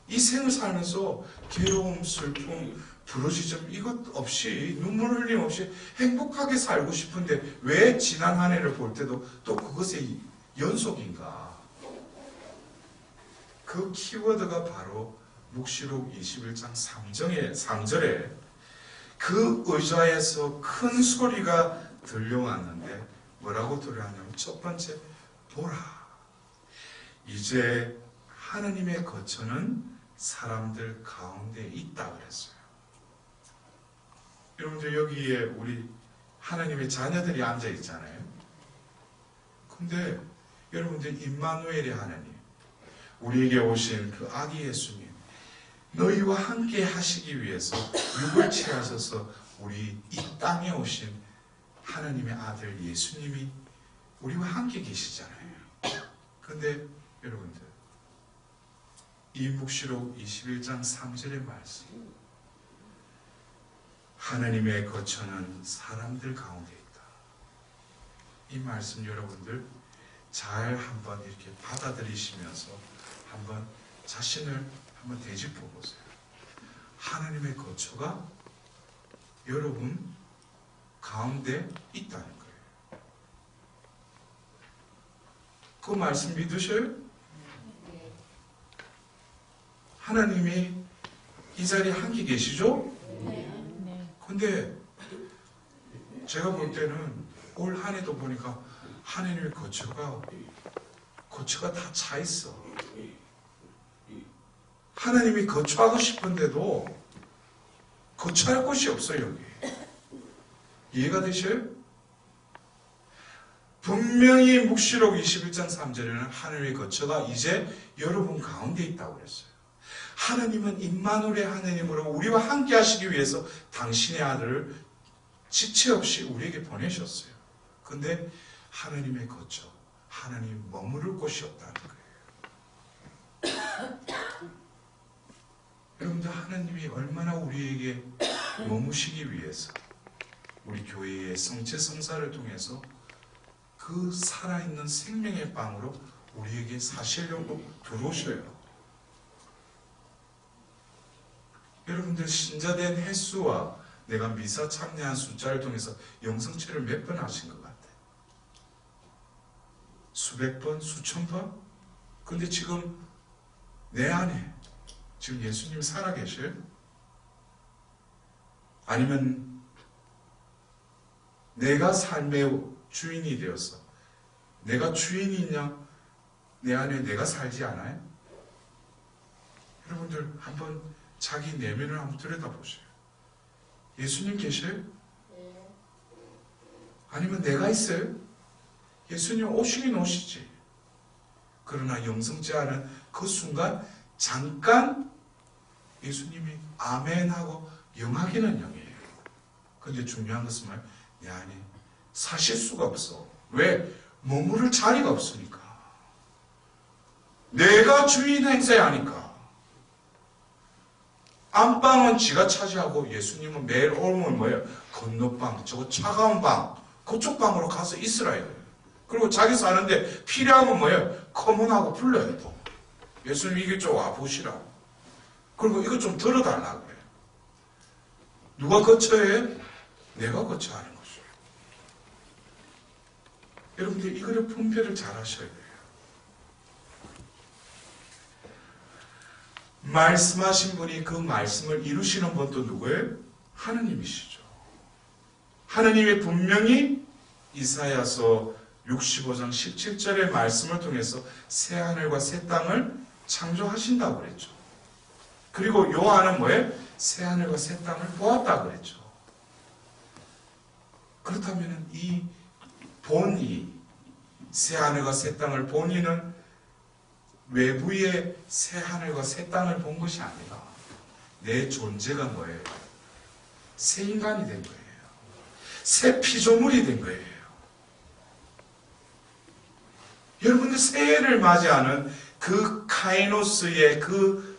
이 생을 살면서 괴로움, 슬픔, 부르짖음 이것 없이 눈물 흘림 없이 행복하게 살고 싶은데 왜 지난 한 해를 볼 때도 또 그것의 연속인가? 그 키워드가 바로 묵시록 21장 3절에 그 의자에서 큰 소리가 들려왔는데 뭐라고 들려왔냐면 첫 번째, 보라. 이제 하느님의 거처는 사람들 가운데 있다 그랬어요. 여러분들 여기에 우리 하나님의 자녀들이 앉아 있잖아요. 근데 여러분들 임마누엘의 하나님, 우리에게 오신 그 아기 예수님, 너희와 함께 하시기 위해서 육을 취하셔서 우리 이 땅에 오신 하나님의 아들 예수님이 우리와 함께 계시잖아요. 그런데 여러분들, 이 묵시록 21장 3절의 말씀, 하나님의 거처는 사람들 가운데 있다. 이 말씀 여러분들 잘 한번 이렇게 받아들이시면서 한번 자신을 한번 되짚어 보세요. 하나님의 거처가 여러분 가운데 있다는 거예요. 그 말씀 믿으셔요? 하나님이 이 자리에 함께 계시죠? 근데 제가 볼 때는 올 한 해도 보니까 하나님의 거처가 다 차 있어. 하나님이 거처하고 싶은데도 거처할 곳이 없어요, 여기. 이해가 되셔요? 분명히 묵시록 21장 3절에는 하나님의 거처가 이제 여러분 가운데 있다고 그랬어요. 하나님은 임마누엘의 하나님으로 우리와 함께 하시기 위해서 당신의 아들을 지체 없이 우리에게 보내셨어요. 근데 하나님의 거처, 하나님 머무를 곳이 없다는 거예요. 여러분들, 하나님이 얼마나 우리에게 머무시기 위해서 우리 교회의 성체 성사를 통해서 그 살아있는 생명의 빵으로 우리에게 사시려고 들어오셔요. 여러분들, 신자된 횟수와 내가 미사 참여한 숫자를 통해서 영성체를 몇 번 하신 것 같아요? 수백 번, 수천 번? 근데 지금 내 안에 지금 예수님 살아계셔요? 아니면 내가 삶의 주인이 되어서 내가 주인이 있냐? 내 안에 내가 살지 않아요? 여러분들 한번 자기 내면을 한번 들여다보세요. 예수님 계셔요? 아니면 내가 있어요? 예수님 오시긴 오시지. 그러나 영성제하는 그 순간 잠깐 예수님이 아멘 하고 영하기는 영이에요. 근데 중요한 것은 뭐예요? 내 안에 사실 수가 없어. 왜? 머무를 자리가 없으니까. 내가 주인 행세야 하니까. 안방은 지가 차지하고 예수님은 매일 오면 뭐예요? 건너방, 저거 차가운 방, 그쪽 방으로 가서 있으라 해요. 그리고 자기 사는데 필요하면 뭐예요? 커먼하고 불러요 또. 예수님 이게 좀 와보시라. 그리고 이거 좀 들어달라고 그래요. 누가 거처해? 내가 거처하는 것이에요. 여러분들 이거를 분별을 잘 하셔야 돼요. 말씀하신 분이 그 말씀을 이루시는 분도 누구예요? 하느님이시죠. 하느님이 분명히 이사야서 65장 17절의 말씀을 통해서 새 하늘과 새 땅을 창조하신다고 그랬죠. 그리고 요한은 뭐예요? 새 하늘과 새 땅을 보았다고 그랬죠. 그렇다면 이 본이, 새 하늘과 새 땅을 본 이는 외부의 새 하늘과 새 땅을 본 것이 아니라 내 존재가 뭐예요? 새 인간이 된 거예요. 새 피조물이 된 거예요. 여러분들 새해를 맞이하는 그 카이노스의 그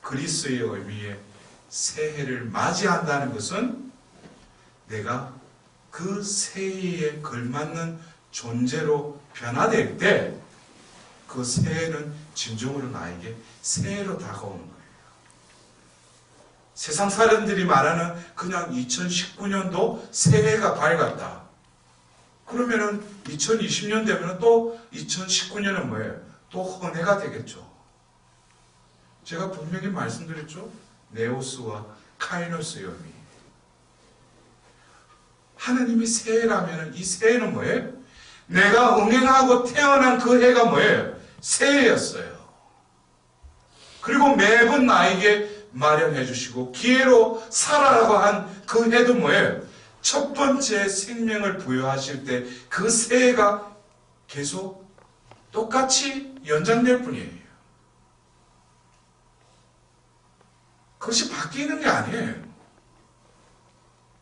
그리스의 의미의 새해를 맞이한다는 것은 내가 그 새해에 걸맞는 존재로 변화될 때 그 새해는 진정으로 나에게 새해로 다가오는 거예요. 세상 사람들이 말하는 그냥 2019년도 새해가 밝았다. 그러면은 2020년 되면 또 2019년은 뭐예요? 또 헌해가 되겠죠. 제가 분명히 말씀드렸죠. 네오스와 카이노스의 의미. 하나님이 새해라면 이 새해는 뭐예요? 내가 응행하고 태어난 그 해가 뭐예요? 새해였어요. 그리고 매번 나에게 마련해 주시고 기회로 살아라고 한 그 해도 뭐예요? 첫 번째 생명을 부여하실 때 그 새해가 계속 똑같이 연장될 뿐이에요. 그것이 바뀌는 게 아니에요.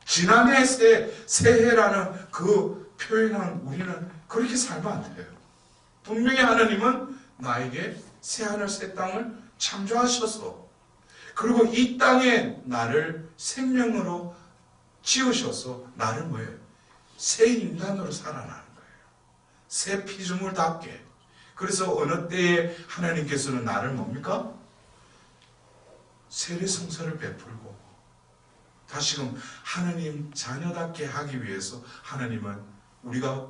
지난해 새해라는 그 표현은 우리는 그렇게 살면 안 돼요. 분명히 하나님은 나에게 새하늘 새 땅을 창조하셔서, 그리고 이 땅에 나를 생명으로 지으셔서 나를 뭐예요? 새 인간으로 살아나는 거예요. 새 피조물답게. 그래서 어느 때에 하나님께서는 나를 뭡니까? 세례성사를 베풀고 다시금 하나님 자녀답게 하기 위해서 하나님은 우리가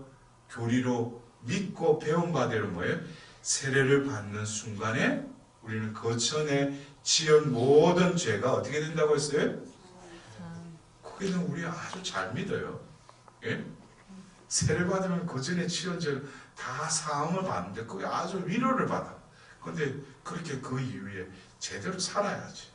교리로 믿고 배운 바대로 뭐예요? 세례를 받는 순간에 우리는 그 전에 지은 모든 죄가 어떻게 된다고 했어요? 그게는 우리 아주 잘 믿어요. 예? 세례 받으면 그 전에 지은 죄를 다 사함을 받는데 그게 아주 위로를 받아. 그런데 그렇게 그 이후에 제대로 살아야지.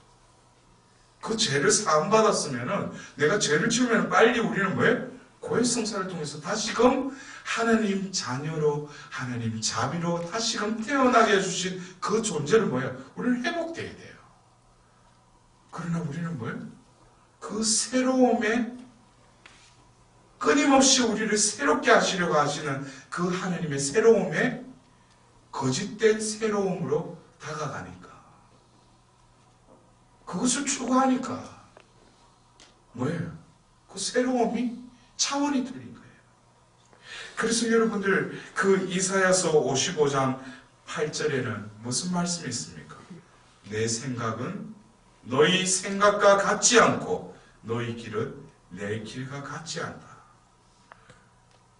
그 죄를 사함 받았으면은 내가 죄를 지으면 빨리 우리는 뭐예요? 고해성사를 통해서 다시금 하나님 자녀로, 하나님 자비로 다시금 태어나게 해주신 그 존재를 뭐예요? 우리는 회복돼야 돼요. 그러나 우리는 뭐예요? 그 새로움에 끊임없이 우리를 새롭게 하시려고 하시는 그 하나님의 새로움에 거짓된 새로움으로 다가가니까, 그것을 추구하니까 뭐예요? 그 새로움이 차원이 틀린 거예요. 그래서 여러분들 그 이사야서 55장 8절에는 무슨 말씀이 있습니까? 내 생각은 너희 생각과 같지 않고 너희 길은 내 길과 같지 않다.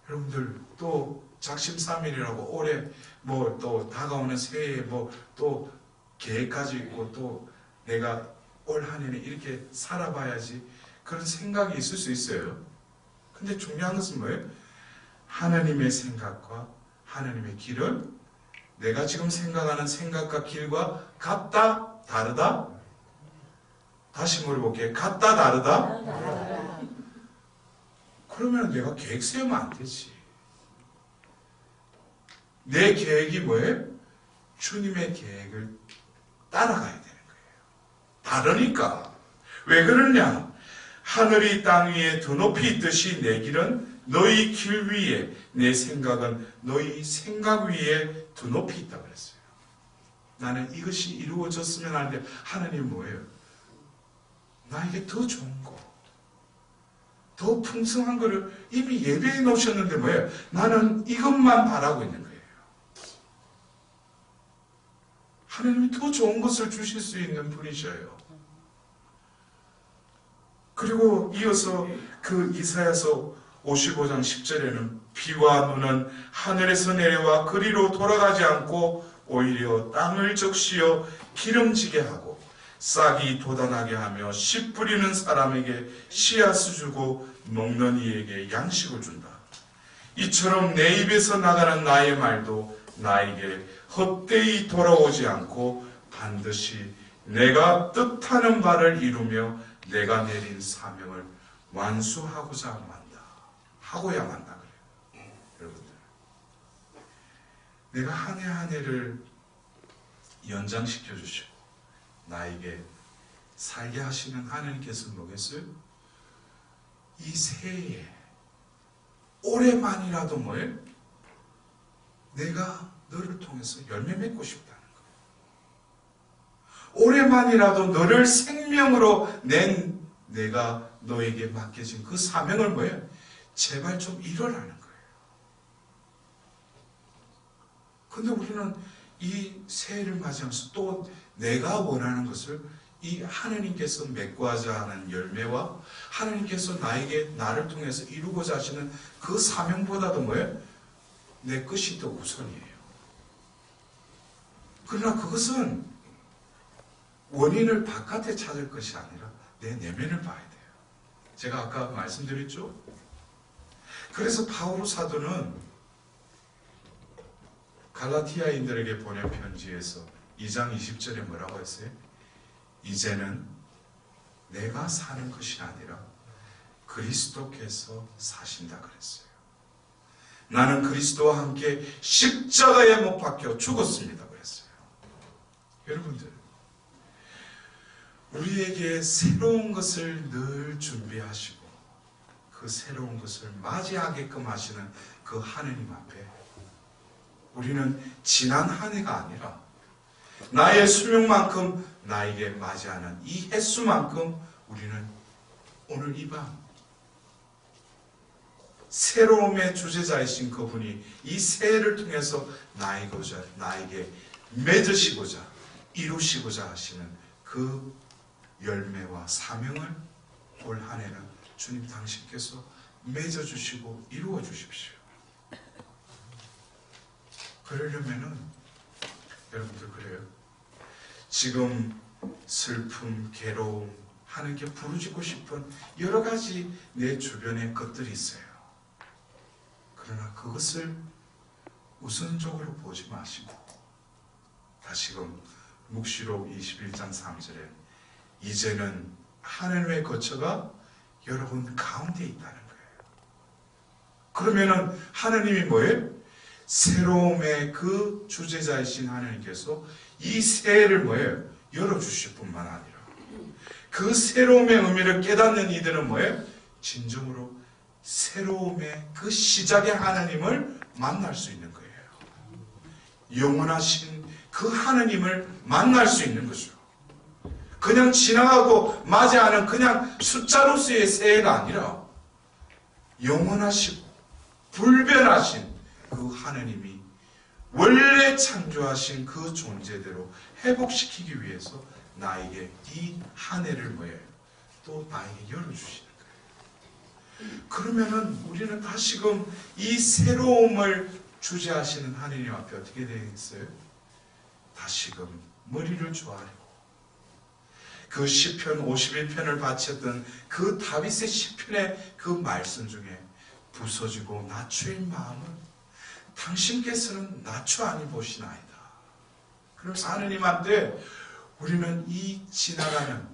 여러분들 또 작심삼일이라고 올해 뭐 또 다가오는 새해에 뭐 또 계획 가지고 있고 또 내가 올 한 해는 이렇게 살아봐야지 그런 생각이 있을 수 있어요. 근데 중요한 것은 뭐예요? 하나님의 생각과 하나님의 길은 내가 지금 생각하는 생각과 길과 같다? 다르다? 다시 물어볼게요. 같다? 다르다? 그러면 내가 계획 세우면 안 되지. 내 계획이 뭐예요? 주님의 계획을 따라가야 되는 거예요. 다르니까. 왜 그러냐? 하늘이 땅 위에 더 높이 있듯이 내 길은 너희 길 위에, 내 생각은 너희 생각 위에 더 높이 있다고 그랬어요. 나는 이것이 이루어졌으면 하는데 하나님 뭐예요? 나에게 더 좋은 거, 더 풍성한 거를 이미 예배해 놓으셨는데 뭐예요? 나는 이것만 바라고 있는 거예요. 하나님이 더 좋은 것을 주실 수 있는 분이셔요. 그리고 이어서 그 이사야서 55장 10절에는 비와 눈은 하늘에서 내려와 그리로 돌아가지 않고 오히려 땅을 적시어 기름지게 하고 싹이 돋아나게 하며 씨 뿌리는 사람에게 씨앗을 주고 먹는 이에게 양식을 준다. 이처럼 내 입에서 나가는 나의 말도 나에게 헛되이 돌아오지 않고 반드시 내가 뜻하는 바를 이루며 내가 내린 사명을 완수하고자 한다. 하고야 한다 그래요. 여러분들, 내가 한 해 한 해를 연장시켜 주시고 나에게 살게 하시는 하나님께서 뭐겠어요? 이 새해에 올해만이라도 뭐예요? 내가 너를 통해서 열매 맺고 싶다는 거예요. 올해만이라도 너를 생명으로 낸 내가 너에게 맡겨진 그 사명을 뭐예요? 제발 좀 이뤄라는 거예요. 근데 우리는 이 새해를 맞이하면서 또 내가 원하는 것을 이 하나님께서 맺고자 하는 열매와 하나님께서 나를 통해서 이루고자 하시는 그 사명보다도 뭐예요? 내 것이 더 우선이에요. 그러나 그것은 원인을 바깥에 찾을 것이 아니라 내 내면을 봐야 돼요. 제가 아까 말씀드렸죠? 그래서 바오로 사도는 갈라티아인들에게 보낸 편지에서 2장 20절에 뭐라고 했어요? 이제는 내가 사는 것이 아니라 그리스도께서 사신다 그랬어요. 나는 그리스도와 함께 십자가에 못 박혀 죽었습니다 그랬어요. 여러분들, 우리에게 새로운 것을 늘 준비하시고 그 새로운 것을 맞이하게끔 하시는 그 하느님 앞에 우리는 지난 한 해가 아니라 나의 수명만큼 나에게 맞이하는 이 횟수만큼 우리는 오늘 이 밤 새로움의 주제자이신 그분이 이 새해를 통해서 나에게 맺으시고자 이루시고자 하시는 그 열매와 사명을 올 한 해는 주님 당신께서 맺어주시고 이루어 주십시오. 그러려면은 여러분들 그래요. 지금 슬픔, 괴로움 하는 게 부르짖고 싶은 여러 가지 내 주변의 것들이 있어요. 그러나 그것을 우선적으로 보지 마시고 다시금 묵시록 21장 3절에 이제는 하늘의 거처가 여러분 가운데 있다는 거예요. 그러면은 하느님이 뭐예요? 새로움의 그 주제자이신 하느님께서 이 새해를 뭐예요? 열어주실 뿐만 아니라 그 새로움의 의미를 깨닫는 이들은 뭐예요? 진정으로 새로움의 그 시작의 하나님을 만날 수 있는 거예요. 영원하신 그 하나님을 만날 수 있는 거죠. 그냥 지나가고 맞이하는 그냥 숫자로서의 새해가 아니라 영원하시고 불변하신 그 하나님이 원래 창조하신 그 존재대로 회복시키기 위해서 나에게 이 한 해를 뭐예요? 또 나에게 열어주시는 거예요. 그러면은 우리는 다시금 이 새로움을 주재하시는 하나님 앞에 어떻게 되겠어요? 다시금 머리를 조아리고 그 시편 51편을 바쳤던 그 다윗의 시편의 그 말씀 중에 부서지고 낮추인 마음을 당신께서는 낮추 아니 보시나이다. 그래서 하느님한테 우리는 이 지나가는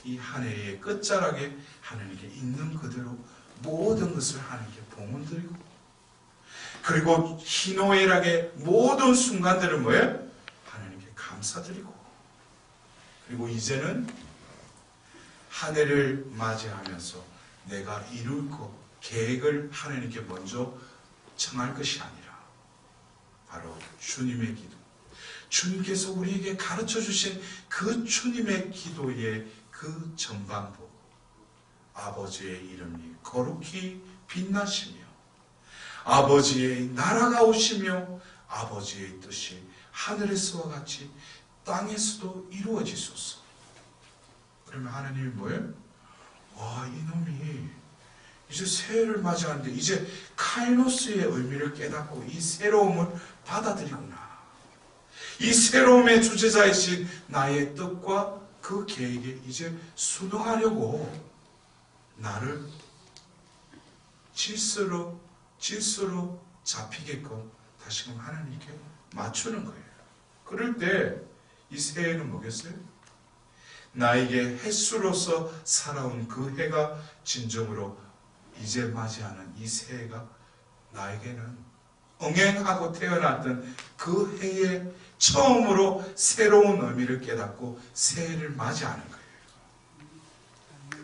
이 한 해의 끝자락에 하느님께 있는 그대로 모든 것을 하느님께 봉헌드리고 그리고 희노애락의 모든 순간들을 뭐예요? 하느님께 감사드리고 그리고 이제는 한 해를 맞이하면서 내가 이룰 것 계획을 하느님께 먼저 청할 것이 아니라 바로 주님의 기도 주님께서 우리에게 가르쳐 주신 그 주님의 기도의 그 전반부 아버지의 이름이 거룩히 빛나시며 아버지의 나라가 오시며 아버지의 뜻이 하늘에서와 같이 땅에서도 이루어지소서. 그러면 하나님이 뭐예요? 와, 이놈이 이제 새해를 맞이하는데 이제 카이노스의 의미를 깨닫고 이 새로움을 받아들이구나. 이 새로움의 주제자이신 나의 뜻과 그 계획에 이제 순응하려고 나를 질서로 잡히게끔 다시금 하나님께 맞추는 거예요. 그럴 때 이 새해는 뭐겠어요? 나에게 횟수로서 살아온 그 해가 진정으로 이제 맞이하는 이 새해가 나에게는 응행하고 태어났던 그 해의 처음으로 새로운 의미를 깨닫고 새해를 맞이하는 거예요.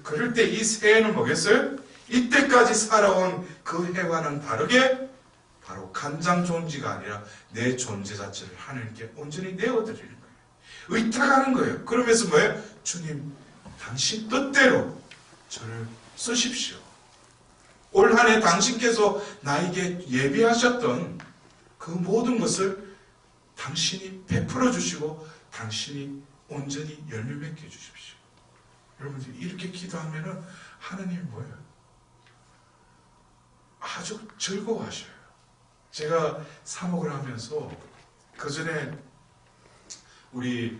그럴 때 이 새해는 뭐겠어요? 이때까지 살아온 그 해와는 다르게 바로 간장 존재가 아니라 내 존재 자체를 하나님께 온전히 내어드리는 거예요. 의탁하는 거예요. 그러면서 뭐예요? 주님, 당신 뜻대로 저를 쓰십시오. 올 한 해 당신께서 나에게 예비하셨던 그 모든 것을 당신이 베풀어 주시고 당신이 온전히 열매 맺게 주십시오. 여러분들 이렇게 기도하면은 하나님이 뭐예요? 아주 즐거워하셔요. 제가 사목을 하면서 그 전에 우리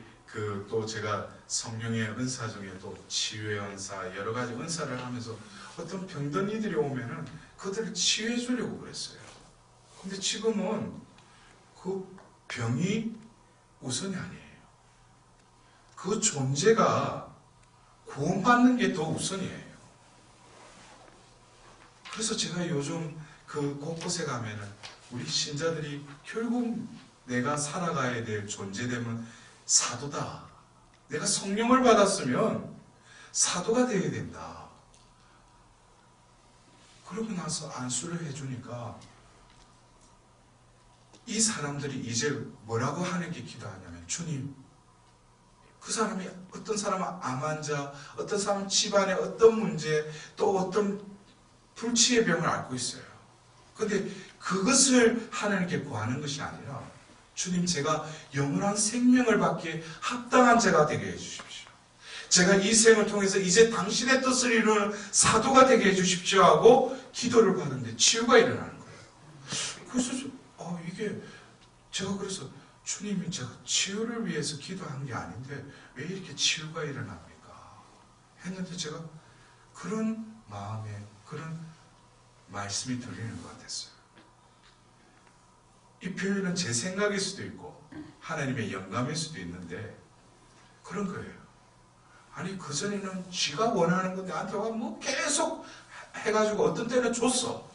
또 제가 성령의 은사 중에 또 치유의 은사 여러 가지 은사를 하면서 어떤 병든 이들이 오면은 그들을 치유해 주려고 그랬어요. 근데 지금은 그 병이 우선이 아니에요. 그 존재가 구원받는 게 더 우선이에요. 그래서 제가 요즘 그 곳곳에 가면은 우리 신자들이 결국 내가 살아가야 될 존재됨은 사도다. 내가 성령을 받았으면 사도가 되어야 된다. 그러고 나서 안수를 해주니까 이 사람들이 이제 뭐라고 하나님께 기도하냐면, 주님, 그 사람이 어떤 사람은 암 환자, 어떤 사람은 집안에 어떤 문제, 또 어떤 불치의 병을 앓고 있어요. 그런데 그것을 하나님께 구하는 것이 아니라, 주님, 제가 영원한 생명을 받기에 합당한 자가 되게 해주십시오. 제가 이 생을 통해서 이제 당신의 뜻을 이루는 사도가 되게 해주십시오 하고 기도를 받는데 치유가 일어나는 거예요. 그래서 이게 제가 그래서, 주님이 제가 치유를 위해서 기도한 게 아닌데 왜 이렇게 치유가 일어납니까? 했는데 제가 그런 마음에 그런 말씀이 들리는 것 같았어요. 이 표현은 제 생각일 수도 있고 하나님의 영감일 수도 있는데 그런 거예요. 아니, 그전에는 지가 원하는 건데 나한테 와 뭐 계속 해가지고 어떤 때는 줬어.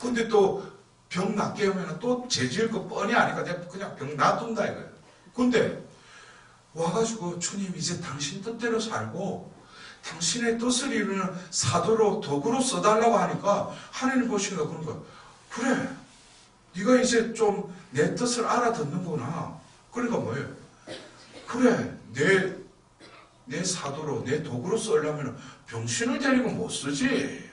근데 또 병 낫게 하면 또 죄지을 거 뻔히 아니까 내가 그냥 병 놔둔다 이거예요. 근데 와가지고, 주님, 이제 당신 뜻대로 살고 당신의 뜻을 이루는 사도로 도구로 써달라고 하니까 하나님 보시니까 그런 거예요. 그래, 네가 이제 좀 내 뜻을 알아듣는구나. 그러니까 뭐예요? 그래, 내 사도로, 내 도구로 쓰려면 병신을 데리고 못 쓰지.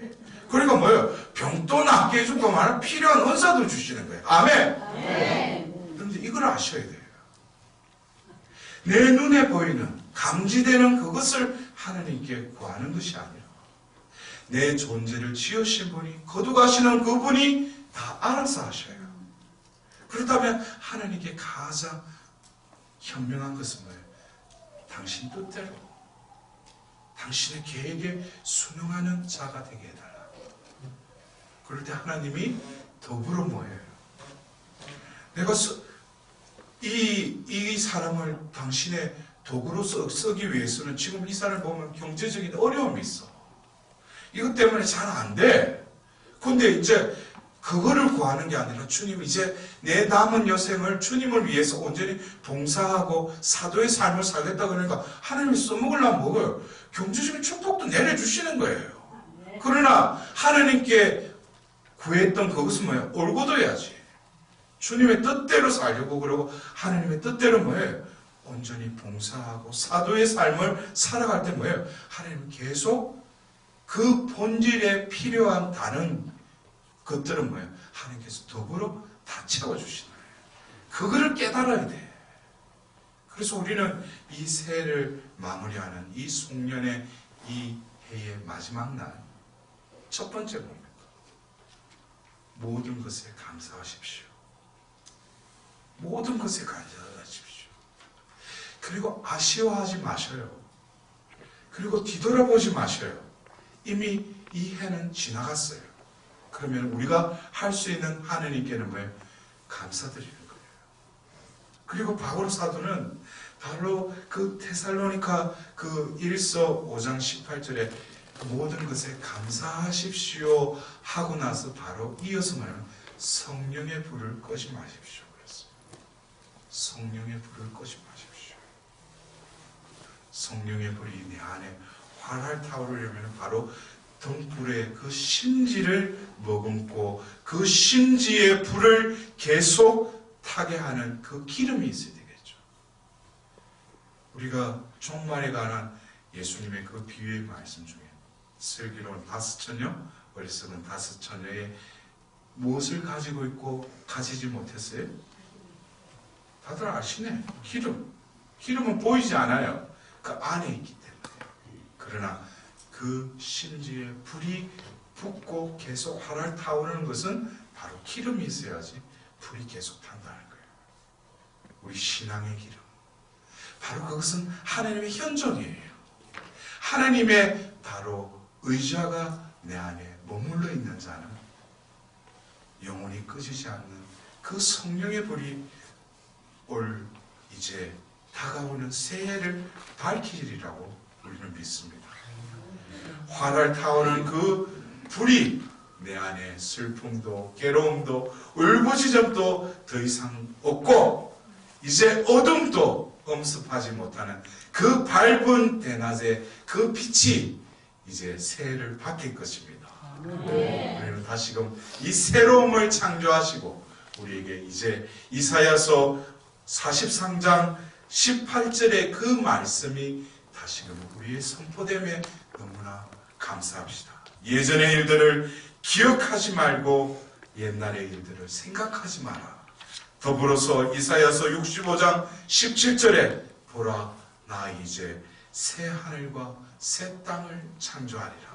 그러니까 뭐예요? 병도 낫게 해주고 말은 필요한 은사도 주시는 거예요. 아멘. 그런데 이걸 아셔야 돼요. 내 눈에 보이는, 감지되는 그것을 하나님께 구하는 것이 아니라 내 존재를 지으신 분이, 거두가시는 그분이 다 알아서 하셔요. 그렇다면 하나님께 가장 현명한 것은 뭐예요? 당신 뜻대로, 당신의 계획에 순응하는 자가 되게 해달라. 그럴 때 하나님이 더불어 뭐예요? 내가 이 사람을 당신의 도구로 쓰기 위해서는 지금 이 사람을 보면 경제적인 어려움이 있어. 이것 때문에 잘 안 돼. 근데 이제 그거를 구하는 게 아니라, 주님, 이제 내 남은 여생을 주님을 위해서 온전히 봉사하고 사도의 삶을 살겠다 그러니까 하나님이 써먹으려면 먹어요. 경제적인 축복도 내려주시는 거예요. 그러나 하나님께 구했던 그것은 뭐예요? 올곧어야지. 주님의 뜻대로 살려고 그러고 하나님의 뜻대로 뭐예요? 온전히 봉사하고 사도의 삶을 살아갈 때 뭐예요? 하나님은 계속 그 본질에 필요한 다른 것들은 뭐예요? 하나님께서 더불어 다 채워주시는 거예요. 그거를 깨달아야 돼. 그래서 우리는 이 새해를 마무리하는 이 송년의 이 해의 마지막 날, 첫 번째 뭡니까? 모든 것에 감사하십시오. 모든 것에 감사하십시오. 그리고 아쉬워하지 마셔요. 그리고 뒤돌아보지 마셔요. 이미 이 해는 지나갔어요. 그러면 우리가 할 수 있는 하나님께는 뭐예요? 감사드리는 거예요. 그리고 바울 사도는 바로 그 데살로니가 그 1서 5장 18절에 모든 것에 감사하십시오 하고 나서 바로 이어서 말하면 성령의 불을 끄지 마십시오 그랬어요. 성령의 불을 끄지 마십시오. 성령의 불이 내 안에 활활 타오르려면 바로 등불의 그 심지를 머금고 그 심지의 불을 계속 타게 하는 그 기름이 있어야 되겠죠. 우리가 종말에 관한 예수님의 그 비유의 말씀 중에 슬기로운 5처녀, 어리석은 5처녀의 무엇을 가지고 있고 가지지 못했어요? 다들 아시네. 기름은 보이지 않아요. 그 안에 있기 때문에. 그러나 그 심지에 불이 붙고 계속 활활 타오르는 것은 바로 기름이 있어야지 불이 계속 탄다는 거예요. 우리 신앙의 기름. 바로 그것은 하나님의 현존이에요. 하나님의 바로 의자가 내 안에 머물러 있는 자는 영원히 꺼지지 않는 그 성령의 불이 올 이제 다가오는 새해를 밝히리라고 우리는 믿습니다. 활활 타오르는 그 불이 내 안에 슬픔도 괴로움도 울부짖음도 더 이상 없고 이제 어둠도 엄습하지 못하는 그 밝은 대낮의 그 빛이 이제 새해를 바뀔 것입니다. 우리는 다시금 이 새로움을 창조하시고 우리에게 이제 이사야서 43장 18절의 그 말씀이 다시금 우리의 선포됨에 너무나 감사합시다. 예전의 일들을 기억하지 말고 옛날의 일들을 생각하지 마라. 더불어서 이사야서 65장 17절에 보라 나 이제 새 하늘과 새 땅을 창조하리라.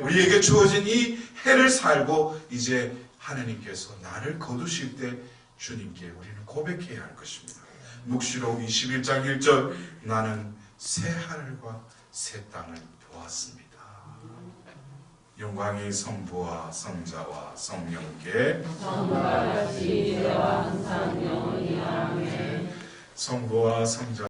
우리에게 주어진 이 해를 살고 이제 하나님께서 나를 거두실 때 주님께 우리는 고백해야 할 것입니다. 묵시록 21장 1절 나는 새 하늘과 새 땅을 보았습니다. 영광이 성부와 성자와 성령께 성부와 성자